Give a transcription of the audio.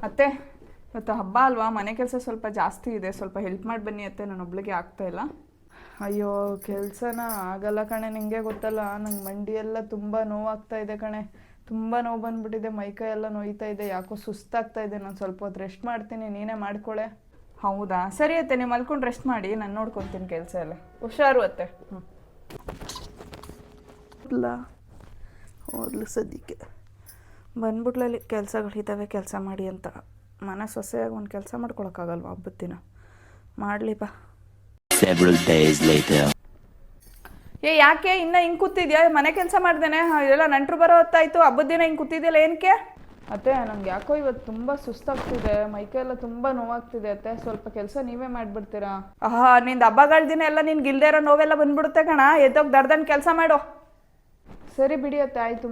ಅತ್ತೆ ಇವತ್ತು ಹಬ್ಬ ಅಲ್ವಾ, ಮನೆ ಕೆಲಸ ಸ್ವಲ್ಪ ಜಾಸ್ತಿ ಇದೆ, ಸ್ವಲ್ಪ ಹೆಲ್ಪ್ ಮಾಡಿ ಬನ್ನಿ ಅತ್ತೆ, ನಾನು ಒಬ್ಳಿಗೆ ಆಗ್ತಾಯಿಲ್ಲ. ಅಯ್ಯೋ ಕೆಲಸನ ಆಗಲ್ಲ ಕಣೆ, ನಿಂಗೆ ಗೊತ್ತಲ್ಲ ನಂಗೆ ಮಂಡಿ ಎಲ್ಲ ತುಂಬ ನೋವಾಗ್ತಾ ಇದೆ ಕಣೆ, ತುಂಬ ನೋವು ಬಂದುಬಿಟ್ಟಿದೆ, ಮೈಕೈ ಎಲ್ಲ ನೋಯ್ತಾ ಇದೆ, ಯಾಕೋ ಸುಸ್ತಾಗ್ತಾ ಇದೆ. ನಾನು ಸ್ವಲ್ಪ ಹೊತ್ತು ರೆಸ್ಟ್ ಮಾಡ್ತೀನಿ, ನೀನೇ ಮಾಡ್ಕೊಳೆ. ಹೌದಾ ಸರಿ ಅತ್ತೆ, ನೀವು ಮಲ್ಕೊಂಡು ರೆಸ್ಟ್ ಮಾಡಿ, ನಾನು ನೋಡ್ಕೊತೀನಿ ಕೆಲಸ ಎಲ್ಲ. ಹುಷಾರು ಅತ್ತೆ. ಹ್ಞೂ ಇಲ್ಲ ಹೋಗ್ಲಿ ಸದ್ಯಕ್ಕೆ ಬಂದ್ಬಿಟ್ಲಲ್ಲಿ ಕೆಲಸಗಳಿದ್ದಾವೆ ಕೆಲಸ ಮಾಡಿ ಅಂತ. ಮನೆ ಸೊಸೆಯಾಗಿ ಒಂದು ಕೆಲಸ ಮಾಡ್ಕೊಳಕ್ಕಾಗಲ್ವ ಹಬ್ಬದ ದಿನ, ಮಾಡಲಿ ಬಾ. ಯಾಕೆ ಇನ್ನೂ ಹಿಂಗೆ ಕೂತಿದ್ಯಾ? ಮನೆ ಕೆಲಸ ಮಾಡ್ದೇನೆ ಎಲ್ಲ ನೆಂಟರು ಬರೋ ಹೊತ್ತಾಯಿತು, ಹಬ್ಬದ ದಿನ ಹಿಂಗೆ ಕೂತಿದ್ಯಲ್ಲ ಏನಕ್ಕೆ? ಅತ್ತೆ ನಂಗೆ ಯಾಕೋ ಇವತ್ತು ತುಂಬ ಸುಸ್ತಾಗ್ತಿದೆ, ಮೈಕೈ ಎಲ್ಲ ತುಂಬ ನೋವಾಗ್ತಿದೆ ಅತ್ತೆ, ಸ್ವಲ್ಪ ಕೆಲಸ ನೀವೇ ಮಾಡಿಬಿಡ್ತೀರಾ? ನಿಂದು ಹಬ್ಬಗಳ ದಿನ ಎಲ್ಲ ನಿನ್ಗೆ ಇಲ್ದೇ ಇರೋ ನೋವೆಲ್ಲ ಬಂದ್ಬಿಡುತ್ತೆ ಕಣ, ಎದ್ದೋಗಿ ದರ್ದನ್ ಕೆಲಸ ಮಾಡು. ಸರಿ ಬಿಡಿ ಅತ್ತೆ, ಆಯಿತು.